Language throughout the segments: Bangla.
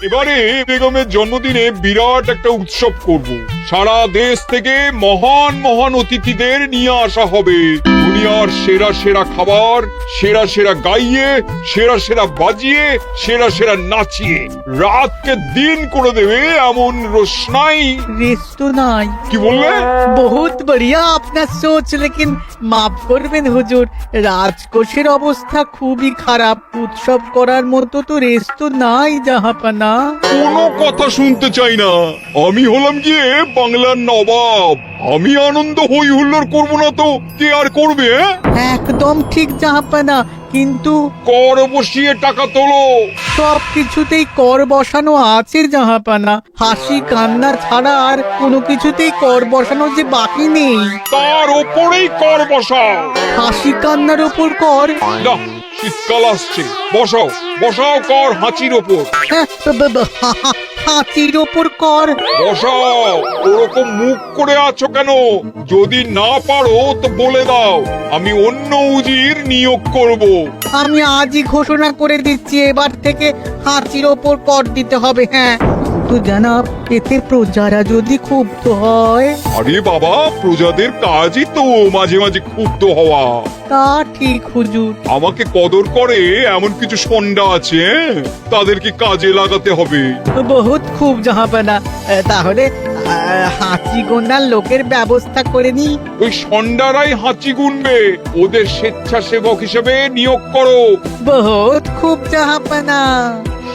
এবারে বেগমের জন্মদিনে বিরাট একটা উৎসব করব। সারা দেশ থেকে মহান মহান অতিথিদের নিয়ে আসা হবে। দুনিয়ার সেরা সেরা খাবার, সেরা সেরা গাইয়ে, সেরা সেরা বাজিয়ে, সেরা সেরা নাচিয়ে রাতকে দিন করে দেবে এমন रोशनाई। रेस्तो নাই। কি বললে? बहुत बढ़िया আপনার সোচ, लेकिन মাফ করবেন হুজুর, রাজকোষের অবস্থা খুবই খারাপ। উৎসব করার মতো তো রেस्तो নাই জাহাপানা। কোনো কথা শুনতে চাই না। আমি হলাম গিয়ে বাংলার নবাব। আমি আনন্দ হই হুল্লোড় করবো না তো কে আর করবে? একদম ঠিক জাহাপানা, কিন্তু কর বসিয়ে টাকা তোলো। সব কিছুতেই কর বসানো আছে জাহাপানা। হাসি কান্না ছাড়া আর কোনো কিছুতেই কর বসানো যে বাকি নেই। তার ওপরেই কর বসাও। হাসি কান্নার ওপর কর? না, শীতকাল আসছে, বসাও বসাও কর হাঁচির ওপর। হ্যাঁ, হাতির ওপর কর? বসাও। ওরকম মুখ করে আছো কেন? যদি না পারো তো বলে দাও, আমি অন্য উজির নিয়োগ করব। আমি আজই ঘোষণা করে দিচ্ছি, এবার থেকে হাতির ওপর কর দিতে হবে। হ্যাঁ, তো জানাব, এতে প্রজারা যদি ক্ষুব্ধ হয়? আরে বাবা, প্রজাদের কাজই তো মাঝে মাঝে ক্ষুব্ধ হওয়া। তা ঠিক হুজুর। আমাকে কদর করে এমন কিছু সন্ডা আছে, তাদেরকে কাজে লাগাতে হবে। বহুত খুব জাহাপানা। তাহলে হাতি গোনার লোকের ব্যবস্থা করে নি। ওই সন্ডারাই হাঁচি গুনবে। ওদের স্বেচ্ছাসেবক হিসেবে নিয়োগ করো। বহুত খুব জাহাপানা।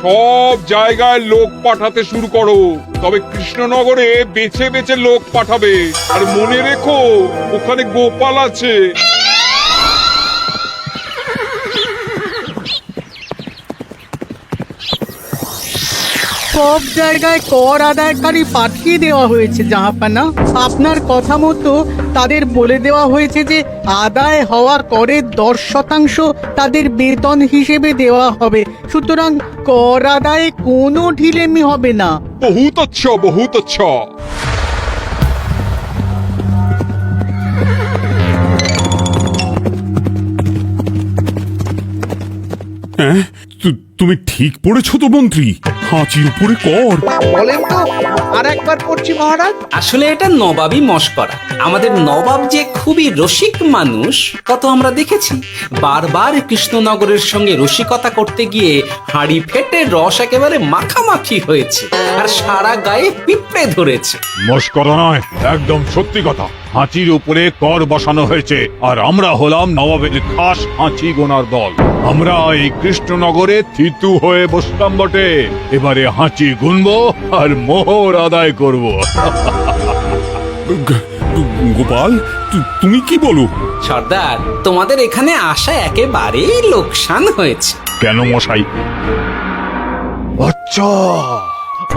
সব জায়গায় লোক পাঠাতে শুরু করো। তবে কৃষ্ণনগরে বেছে বেছে লোক পাঠাবে। আর মনে রেখো, ওখানে গোপাল আছে। সব জায়গায় কর আদায়কারী পাঠিয়ে দেওয়া হয়েছে জাহাপানা। আপনার কথা মতো তাদের বলে দেওয়া হয়েছে যে আদায় হওয়া করের 10% তাদের বেতন হিসেবে দেওয়া হবে। সুতরাং কর আদায়ে কোনো ঢিলেমি হবে না। বহুত আচ্ছা, বহুত আচ্ছা। হ্যাঁ, তুমি ঠিক পড়েছো তো মন্ত্রী? হাঁচির উপরে কর? বলেন তো, আর একবার পড়ছি মহারাজ। আসলে এটা নবাবই মশকরা। আমাদের নবাব যে খুবই রসিক মানুষ তা তো আমরা দেখেছি। বারবার কৃষ্ণনগরের সঙ্গে রসিকতা করতে গিয়ে হাঁড়ি ফেটে রস একেবারে মাখামাখি হয়েছে, আর সারা গায়ে পিঁপড়ে ধরেছে। মস্করা নয়, একদম সত্যি কথা। হাঁচির উপরে কর বসানো হয়েছে, আর আমরা হলাম নবাবের খাস হাঁচি গোনার দল। আমরা এই কৃষ্ণনগরে থিতু হয়ে বসলাম বটে। এবারে হাঁচি গুনবো আর মোহর আদায় করব। গোপাল, তুমি কি বলো? সর্দার, তোমাদের এখানে আসা একেবারেই লোকসান হয়েছে। কেন মশাই? আচ্ছা,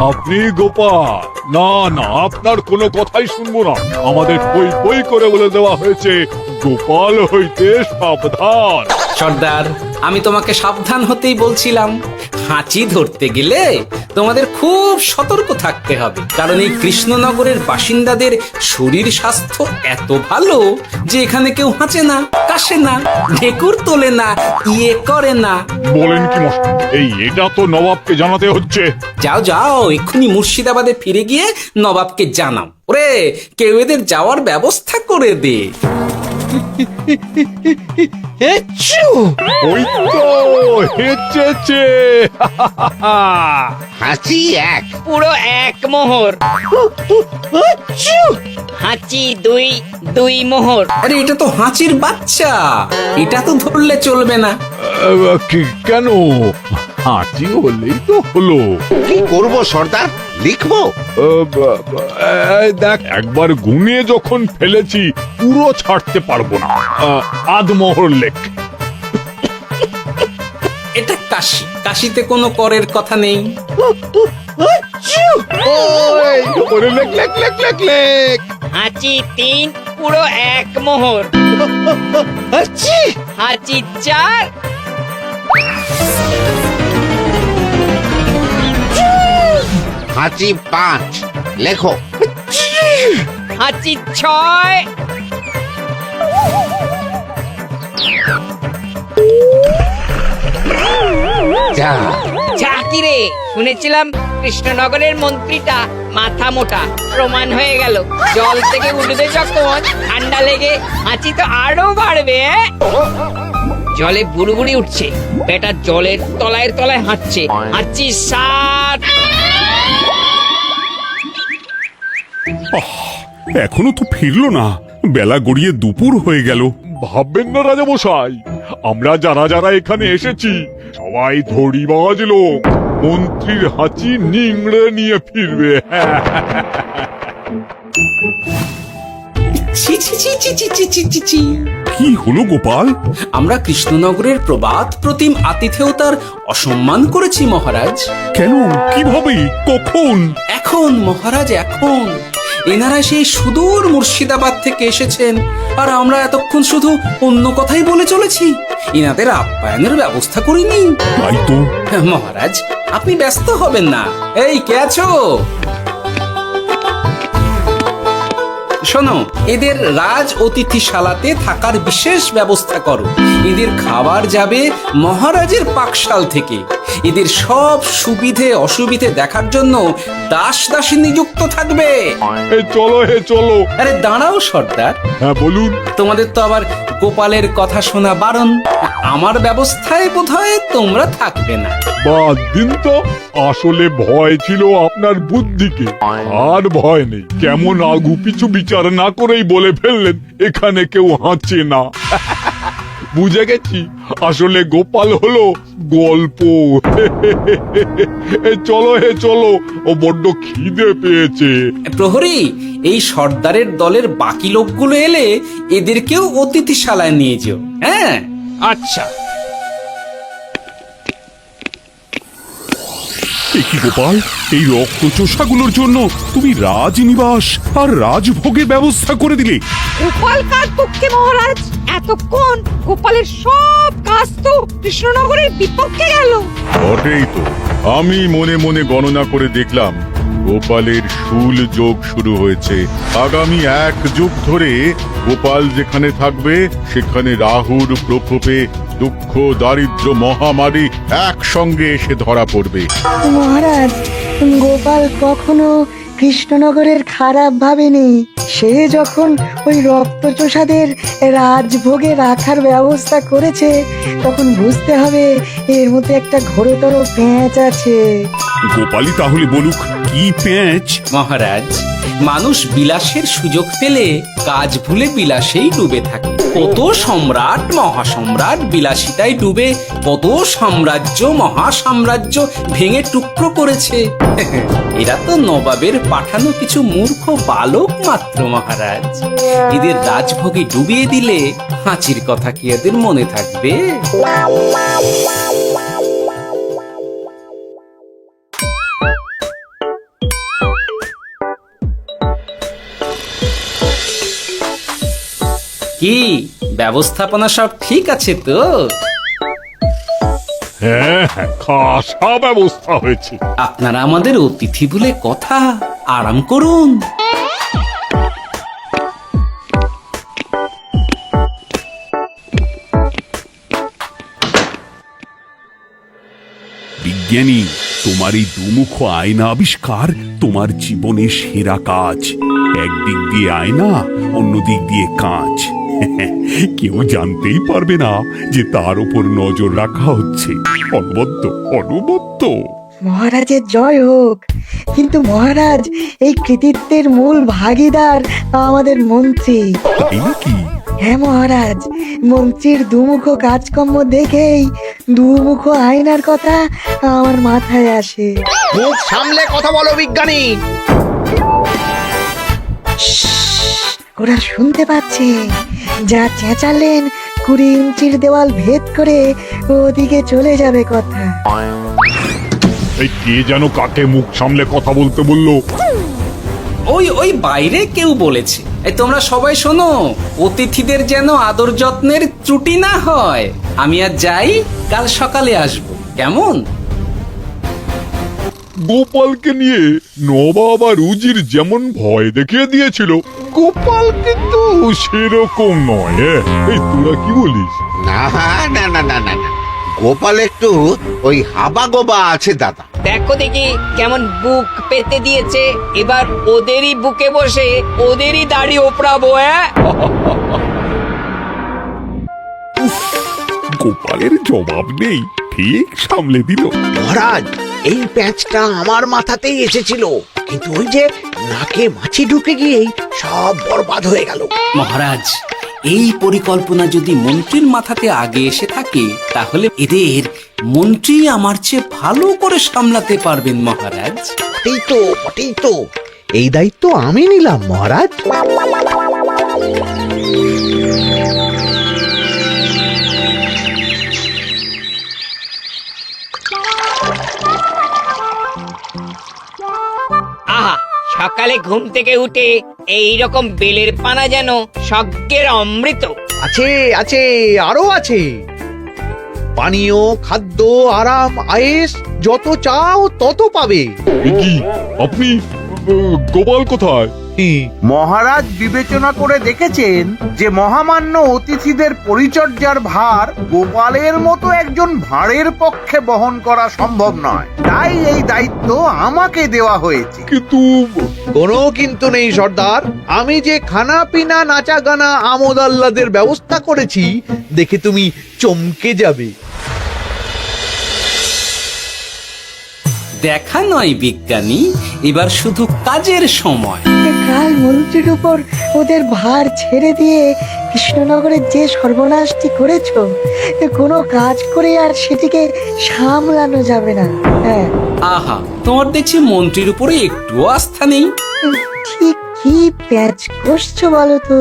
আপনি গোপাল? না না, আপনার কোনো কথাই শুনবো না। আমাদের বই বই করে বলে দেওয়া হয়েছে, গোপাল হইতে সাবধান। সর্দার, আমি তোমাকে সাবধান হতেই বলছিলাম। হাঁচি ধরতে গেলে তোমাদের খুব সতর্ক থাকতে হবে, কারণ এই কৃষ্ণনগরের বাসিন্দাদের শরীর স্বাস্থ্য এত ভালো যে এখানে কেউ হাঁচে না, কাশে না, ঢেকুর তোলে না, ইয়ে করে না। বলেন কি মশাই? এটা তো নবাবকে জানাতে হচ্ছে। যাও যাও, এক্ষুনি মুর্শিদাবাদে ফিরে গিয়ে নবাবকে জানাও। ওরে, কেউ এদের যাওয়ার ব্যবস্থা করে দে। ওই তো হেঁচেছে। হাঁচি এক। পুরো এক মোহর। হাঁচি দুই, দুই মোহর। আরে, এটা তো হাঁচির বাচ্চা, এটা তো ধরলে চলবে না। কেন? হাঁচি হলেই তো হলো। কি করব সর্দার? লিখবো? দেখ, একবার গুনে যখন ফেলেছি পুরো ছাড়তে পারবো না। আধমোহর লেখ। এটা কাশি, কাশিতে কোনো করের কথা নেই। লেখ লেখ লেখ লেখ লেখ। হাঁচি তিন, পুরো এক মোহর। হাঁচি চার, হাঁচি 5। লেখো। হাঁচি ছয়, যা ঝাঁকি রে, শুনেছিলাম কৃষ্ণনগরের মন্ত্রীটা মাথা মোটা, প্রমাণ হয়ে গেল। জল থেকে উঠবে যখন ঠান্ডা লেগে হাঁচি তো আরো বাড়বে। জলে বুড়বুড়ি উঠছে, বেটা জলের তলায় তলায় হাঁটছে, হাঁচি সাত। এখনো তো ফিরলো না, বেলা গড়িয়ে দুপুর হয়ে গেল। ভাববেন না রাজামশাই, আমরা যারা যারা এখানে এসেছি সবাই ধড়িবাজ লোক। মন্ত্রীর হাঁচি নিংড়ে নিয়ে ফিরবে। ছি ছি ছি ছি ছি ছি ছি ছি ছি। কি হলো গোপাল? আমরা কৃষ্ণনগরের প্রবাদ প্রতিম আতিথেয়তার অসম্মান করেছি মহারাজ। কেন? কিভাবে? কখন? এখন মহারাজ, এখন এনারা সেই সুদূর মুর্শিদাবাদ থেকে এসেছেন, আর আমরা এতক্ষণ শুধু অন্য কথাই বলে চলেছি, এনাদের আপ্যায়নের ব্যবস্থা করিনি। তাই তো। মহারাজ, আপনি ব্যস্ত হবেন না। এই কে আছো? শোনো, এদের রাজ অতিথিশালাতে থাকার বিশেষ ব্যবস্থা করো। এদের খাবার যাবে মহারাজের পাকশাল থেকে। এদের সব সুবিধে অসুবিধে দেখার জন্য দাস দাসী নিযুক্ত থাকবে। চলো হে চলো। আরে দাঁড়াও সর্দার, হ্যাঁ বলুন। তোমাদের তো আবার গোপালের কথা শোনা বারণ। আমার ব্যবস্থায় বোধহয় তোমরা থাকবে না। বাদ দিন তো, আসলে ভয় ছিল আপনার বুদ্ধিকে, আর ভয় নেই। কেমন আগু পিছু বিচার না করেই বলে ফেললেন এখানে কেউ হাঁচে না। বুঝে গেছি, আসলে গোপাল হলো গল্প। চলো হে চলো, ও বড্ড খিদে পেয়েছে। প্রহরী, এই সর্দারের দলের বাকি লোকগুলো এলে এদেরকেও অতিথিশালায় নিয়ে যেও। হ্যাঁ, আচ্ছা। এ কি গোপাল, এই রক্তচোষাগুলোর জন্য তুমি রাজনিবাস আর রাজভোগের ব্যবস্থা করে দিলে? গোপাল কার পক্ষে মহারাজ? এতক্ষণ গোপালের সব কাজ তো কৃষ্ণনগরের বিপক্ষে গেল। বটেই তো, আমি মনে মনে গণনা করে দেখলাম গোপালের শুল যোগ শুরু হয়েছে। আগামী 1 যুগ ধরে গোপাল যেখানে থাকবে সেখানে রাহুর প্রকোপে দুঃখ দারিদ্র মহামারী একসঙ্গে এসে ধরা পড়বে। মহারাজ, গোপাল কখনো কৃষ্ণনগরের খারাপ ভাবেনি। সে যখন ওই রক্তচোষাদের রাজভোগে রাখার ব্যবস্থা করেছে, তখন বুঝতে হবে এর মধ্যে একটা ঘোরতর পেঁচ আছে। গোপালই তাহলে বলুক, কি পেঁচ? মহারাজ, মানুষ বিলাসের সুযোগ পেলে কাজ ভুলে বিলাসেই ডুবে থাকে। কত সম্রাট মহাসম্রাট বিলাসিতায় ডুবে কত সাম্রাজ্য মহাসাম্রাজ্য ভেঙে টুকরো করেছে। এরা তো নবাবের পাঠানো কিছু মূর্খ বালক মাত্র মহারাজ। এদের রাজভোগে ডুবিয়ে দিলে হাঁচির কথা কি এদের মনে থাকবে? কি ব্যবস্থাপনা সব ঠিক আছে তো? হ্যাঁ হ্যাঁ, খাসা ব্যবস্থা হয়েছে। আপনারা আমাদের অতিথি বলে কথা, আরাম করুন। বিজ্ঞানী, তোমার এই দুমুখ আয়না আবিষ্কার তোমার জীবনের সেরা কাজ। একদিক দিয়ে আয়না, অন্য দিক দিয়ে কাঁচ। কেউ জানতেই পারবে না যে তার উপর নজর রাখা হচ্ছে। অনবদ্য অনবদ্য। মহারাজের জয় হোক। কিন্তু মহারাজ, এই কৃতিত্বের মূল ভাগীদার আমাদের মন্ত্রী। এই নাকি? হ্যাঁ মহারাজ, মন্ত্রীর দুমুখ কাজকর্ম দেখেই দুমুখ আয়নার কথা আমার মাথায় আসে। মুখ সামলে কথা বলো বিজ্ঞানী। ওরা শুনতে পাচ্ছে। যা চেঁচালেন 20 ইঞ্চির দেওয়াল ভেদ করে ওদিকে চলে যাবে কথা। এই কে যেন কাকে মুখ সামলে কথা বলতে বললো? ওই ওই বাইরে কেউ বলেছে। এই তোমরা সবাই শোনো, অতিথিদের যেন আদর যত্নের ত্রুটি না হয়। আমি আর যাই, কাল সকালে আসবো, কেমন? গোপালকে নিয়ে নবাব আর উজির যেমন ভয় দেখিয়ে দিয়েছিল, গোপাল কিন্তু সেরকম নয়। এই তোরা কি বলিস? না না না না না না, গোপাল একটু ওই হাবা গোবা আছে দাদা। দেখো দেখি কেমন বুক পেতে দিয়েছে, এবার ওদেরই বুকে বসে ওদেরই দাড়ি ওপরাবো। গোপালের জবাব নেই, ঠিক সামলে দিল। মহারাজ, এই প্যাঁচটা আমার মাথাতেই এসেছিল, কিন্তু ওই যে নাকে মাছি ঢুকে গিয়েই সব বরবাদ হয়ে গেল। মহারাজ, এই পরিকল্পনা যদি মন্ত্রীর মাথাতে আগে এসে থাকে তাহলে এদের মন্ত্রী আমার চেয়ে ভালো করে সামলাতে পারবেন মহারাজ। বটেই তো, এই দায়িত্ব আমি নিলাম মহারাজ। আহা, সকালে ঘুম থেকে উঠে এই রকম বেলের পানা যেন স্বর্গের অমৃত। আছে আছে, আরো আছে। পানীয়, খাদ্য, আরাম, আয়েস যত চাও তত পাবে। এ কি, আপনি গোপাল কোথায়? মহারাজ বিবেচনা করে দেখেছেন যে মহামান্য অতিথিদের পরিচর্যার ভার গোপালের মতো একজন ভাঁড়ের পক্ষে বহন করা সম্ভব নয়, তাই এই দায়িত্ব আমাকে দেওয়া হয়েছে। কিন্তু কোনো কিন্তু নেই সর্দার, আমি যে খানা পিনা নাচা গানা আমোদ আহ্লাদের ব্যবস্থা করেছি দেখে তুমি চমকে যাবে। দেখা নয় বিজ্ঞানী, এবার শুধু কাজের সময়। কাল মন্ত্রীর উপর ওদের ভার ছেড়ে দিয়ে কৃষ্ণনগরের যে সর্বনাশটি করেছো, কোনো কাজ করে আর সেটিকে সামলানো যাবে না। হ্যাঁ, আহা, তোমার দেখছি মন্ত্রীর উপরে একটুও আস্থা নেই। ঠিক কি প্যাচ করছো বলো তো?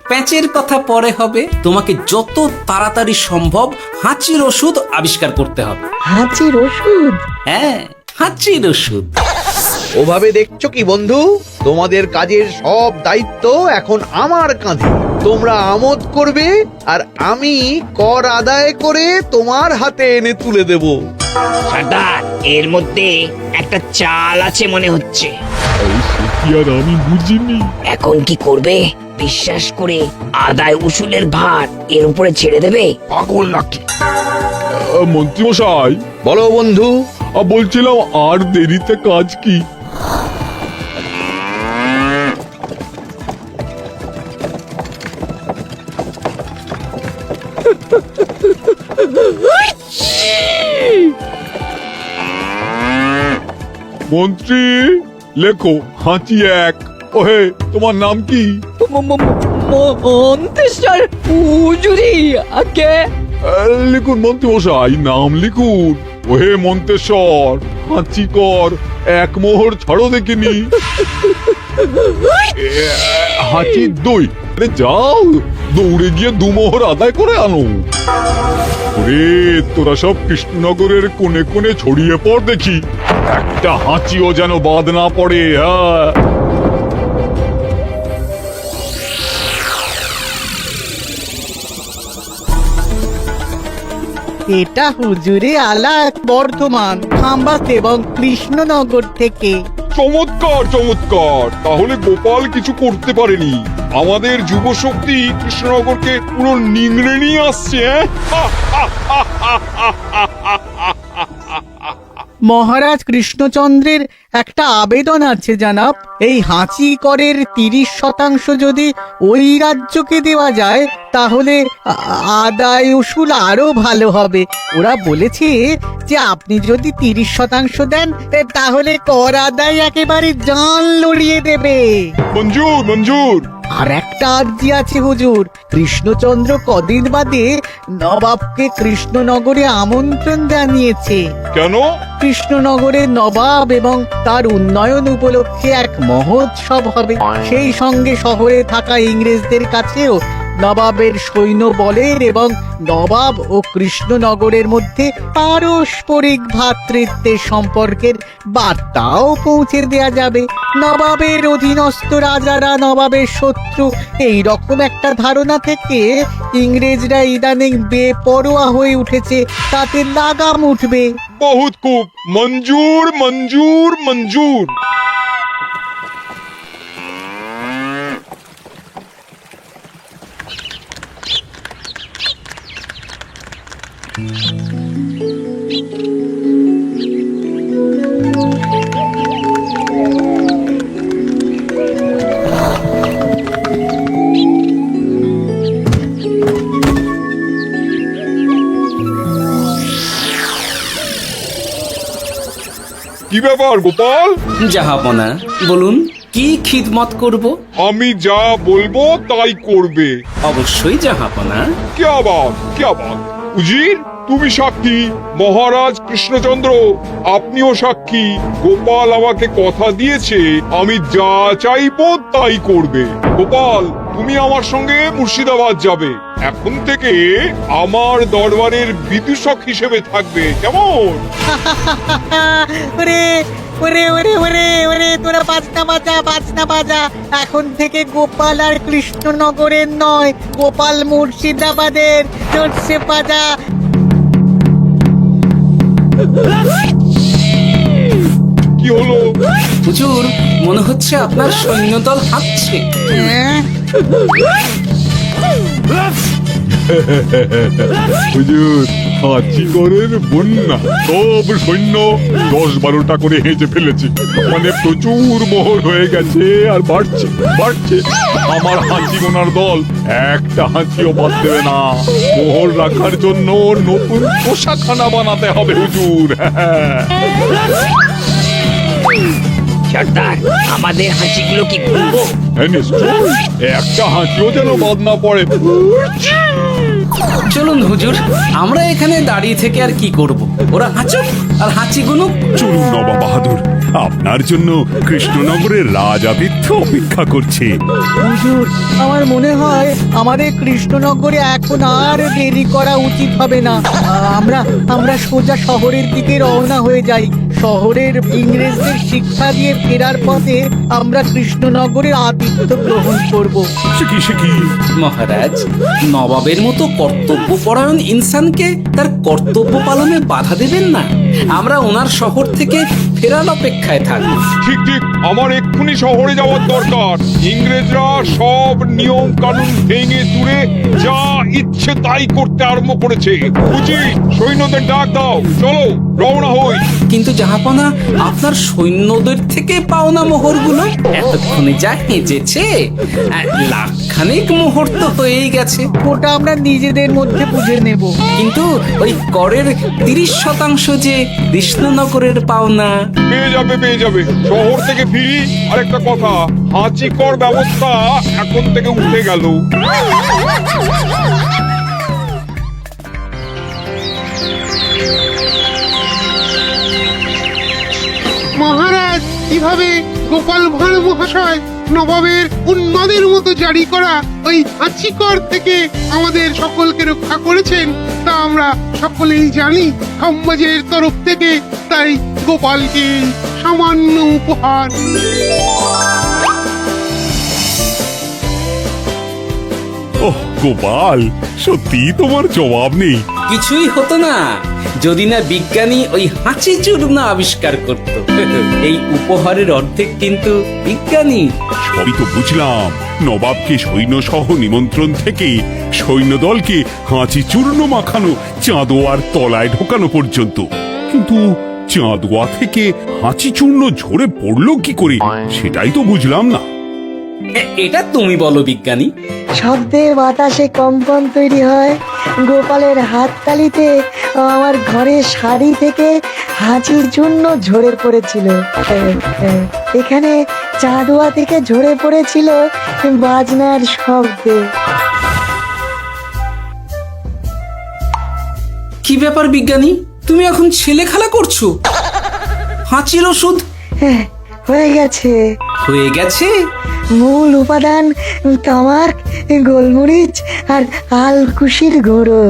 প্যাচের কথা পরে হবে, তোমাকে যত তাড়াতাড়ি সম্ভব হাঁচির ওষুধ আবিষ্কার করতে হবে। হাঁচির ওষুধ? হ্যাঁ, হাঁচির ওষুধ। ওভাবে দেখছো কি বন্ধু? তোমাদের কাজের সব দায়িত্ব এখন আমার কাঁধে। তোমরা আমোদ করবে আর আমি কর আদায় করে তোমার হাতে এনে তুলে দেব। সর্দার, এর মধ্যে একটা চাল আছে মনে হচ্ছে। কি আর আমি বুঝিনি। এখন কি করবে? বিশ্বাস করে আদায় উসুলের ভার এর উপরে ছেড়ে দেবে? পাগল নাকি? মন্ত্রী মশাই, বলো বন্ধু। বলছিলাম আর দেরিতে কাজ কি? মন্ত্রী, লেখো হাঁচি এক। ওহে, তোমার নাম কি? মন্ত্রেশ্বর হুজুরি আগে। লিখুন মন্ত্রী মশাই, নাম লিখুন। ওহে মন্তেশ্বর, হাঁচি কর, এক মোহর ছাড়ো দেখিনি। হাঁচি দুই। আরে যাও, দৌড়ে গিয়ে দু মোহর আদায় করে আনো। ওরে, তোরা সব কৃষ্ণনগরের কোণে কোণে ছড়িয়ে পড় দেখি, একটা হাঁচিও যেন বাদ না পড়ে। হ্যাঁ, এটা হুজুরে আলা বর্ধমান, খাম্বাস এবং কৃষ্ণনগর থেকে। চমৎকার চমৎকার। তাহলে গোপাল কিছু করতে পারেনি, আমাদের যুব শক্তি কৃষ্ণনগরকে পুরো নিংড়ে নিয়ে আসছে। মহারাজ কৃষ্ণচন্দ্রের একটা আবেদন আছে জানাব। এই হাঁচি করের 30% যদি ওই রাজ্যকে দেওয়া যায় তাহলে আদায় উসুল আরো ভালো হবে। ওরা বলেছে যে আপনি যদি 30% দেন তাহলে কর আদায় একেবারে জান লড়িয়ে দেবে। মঞ্জুর মঞ্জুর। আর একটা আর্জি আছে হুজুর, কৃষ্ণচন্দ্র কদিন বাদে নবাবকে কৃষ্ণনগরে আমন্ত্রণ জানিয়েছে। কেন? কৃষ্ণনগরের নবাব এবং তার উন্নয়ন উপলক্ষে এক মহোৎসব হবে। সেই সঙ্গে শহরে থাকা ইংরেজদের কাছেও নবাবের সৈন্য বলের এবং নবাব ও কৃষ্ণনগরের মধ্যে পারস্পরিক ভ্রাতৃত্বের সম্পর্কের বার্তাও পৌঁছে দেয়া যাবে। নবাবের অধীনস্থ রাজারা নবাবের শত্রু, এই রকম একটা ধারণা থেকে ইংরেজরা ইদানিং বেপরোয়া হয়ে উঠেছে, তাতে লাগাম উঠবে। বহুত খুব, মঞ্জুর মঞ্জুর মঞ্জুর। কি ব্যাপার গোপাল? জাহাপনা বলুন, কি খিদমত করব? আমি যা বলবো তাই করবে। অবশ্যই জাহাপনা। কি আবার উজির, তুমি সাক্ষী, মহারাজ কৃষ্ণচন্দ্র আপনিও সাক্ষী। গোপাল আমাকে কথা দিয়েছে আমি যা চাইবো তাই করবে। গোপাল, তুমি আমার সঙ্গে মুর্শিদাবাদ যাবে। এখন থেকে আমার দরবারের বিদূষক হিসেবে থাকবে, কেমন? ওরে ওরে ওরে ওরে ওরে, তোরা বাজনা বাজা। এখন থেকে গোপাল আর কৃষ্ণনগরের নয়, গোপাল মুর্শিদাবাদের। চলছে বাজা। কি হলো? হুজুর, মনে হচ্ছে আপনার সৈন্যদল হাঁটছে। হুজুর, হাঁচিগড়ের বন্যা সব সৈন্য 10-12টা করে হেঁচে ফেলেছে। মানে প্রচুর মোহর হয়ে গেছে আর বাড়ছে। আমার হাঁচি গোনার দল একটা হাঁচিও বাদ দেবে না। মোহর রাখার জন্য নতুন পোশাকখানা বানাতে হবে হুজুর। সর্দার, আমাদের হাঁচিগুলো কি খুলবো? হ্যাঁ, নিশ্চয়। একটা হাঁচিও যেন বাদ না পড়ে। চলুন হুজুর, আমরা এখানে দাঁড়িয়ে থেকে আর কি করব? ওরা হাঁচুক আর হাঁচি গুনুক। চলুন নবাব বাহাদুর, আপনার জন্য কৃষ্ণনগরের রাজাদিত্য অপেক্ষা করছে। হুজুর, আমার মনে হয় আমাদের কৃষ্ণনগরে এখন আর দেরি করা উচিত হবে না। আমরা সোজা শহরের দিকে রওনা হয়ে যাই। শহরের ইংরেজদের শিক্ষা দিয়ে ফেরার পথে আমরা কৃষ্ণনগরের আতিথ্য গ্রহণ করব। সে কি? মহারাজ, নবাবের মতো কর্তব্যপরায়ণ ইনসানকে তার কর্তব্য পালনে বাধা দেবেন না। আমরা ওনার শহর থেকে ফেরার অপেক্ষায় থাকবো। ঠিক, আমার এক্ষুনি শহরে যাওয়ার দরকার। ইংরেজরা সব নিয়ম কানুন ভেঙে চুরে যা ইচ্ছে তাই করতে আরম্ভ করেছে। বুঝি, সৈন্যদের ডাক দাও, চলো রওনা হই। কিন্তু জাহাপনা, আপনার সৈন্যদের থেকে পাওনা মোহরগুলো এতক্ষণে যা হেঁচেছে, লাখখানেক মোহর তো হয়েই গেছে। ওটা আমরা নিজেদের মধ্যে বুঝে নেব। কিন্তু ওই করের 30% যে কৃষ্ণনগরের পাওনা। পেয়ে যাবে। শহর থেকে ফিরি। আরেকটা কথা, হাঁচি কর ব্যবস্থা এখন থেকে উঠে গেল। মহারাজ, কিভাবে গোপাল ভাঁড় মহাশয় নবাবের উন্মাদের মতো জারি করা ওই হাঁচিকর থেকে আমাদের সকলকে রক্ষা করেছেন তা আমরা সকলেই জানি। সমাজের তরফ থেকে তাই গোপালকে সামান্য উপহার। ওহ গোপাল, সত্যি তোমার জবাব নেই। কিছুই হতো না যদি না বিজ্ঞানী ওই হাঁচি চূর্ণ আবিষ্কার করত। এই উপহারের অর্ধেক কিন্তু বিজ্ঞানী। সবই তো বুঝলাম, নবাবকে সৈন্য সহ নিমন্ত্রণ থেকে সৈন্যদলকে হাঁচি চূর্ণ মাখানো, চাঁদোয়ার তলায় ঢোকানো পর্যন্ত। কিন্তু চাঁদোয়া থেকে হাঁচি চূর্ণ ঝরে পড়লো কি করে, সেটাই তো বুঝলাম না। এটা তুমি বলো বিজ্ঞানী। শব্দে বাতাসে কম্পন তৈরি হয়। গোপালের হাততালিতে আমার ঘরের শাড়ি থেকে হাঁচির জন্য ঝরে পড়েছিল। এখানে চাঁদোয়া থেকে ঝরে পড়েছিল বাজনার শব্দে। কি ব্যাপার বিজ্ঞানী, তুমি এখন ছেলে খেলা করছো? হাঁচির ওষুধ হয়ে গেছে। হয়ে গেছে? মূল উপাদান তামাক, গোলমরিচ আর আলকুশির গুঁড়ো।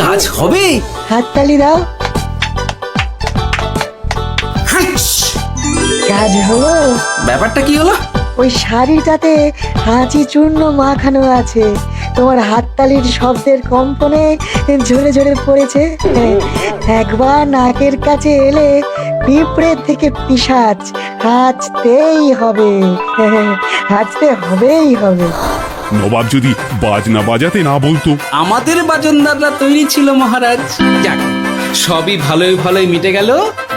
কাজ হবে? হাততালি দাও। কাজ হলো। ব্যাপারটা কি হলো? ওই শাড়িটাতে হাঁচি চূর্ণ মাখানো আছে। তোমার হাততালির শব্দের কম্পনে ঝরে ঝরে পড়েছে। একবার নাকের কাছে এলে পিঁপড়ে থেকে পিশাচ হাঁচতেই হবে। নবাব যদি বাজনা বাজাতে না বলতো। আমাদের বাজনদাররা তৈরি ছিল মহারাজ। যাক, সবই ভালোই মিটে গেল।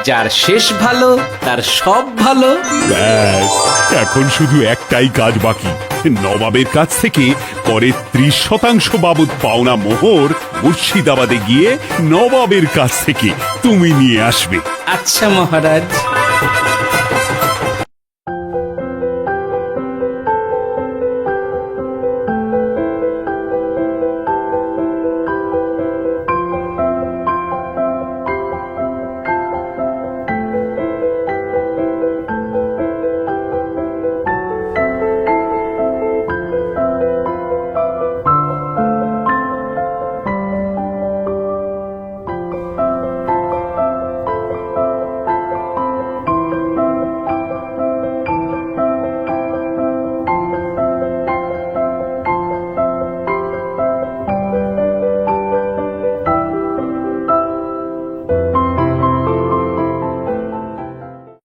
যার শেষ ভালো তার সব ভালো। ব্যাস, এখন শুধু একটাই কাজ বাকি। নবাবের কাছ থেকে করের 30% বাবদ পাওনা মোহর মুর্শিদাবাদে গিয়ে নবাবের কাছ থেকে তুমি নিয়ে আসবে। আচ্ছা মহারাজ।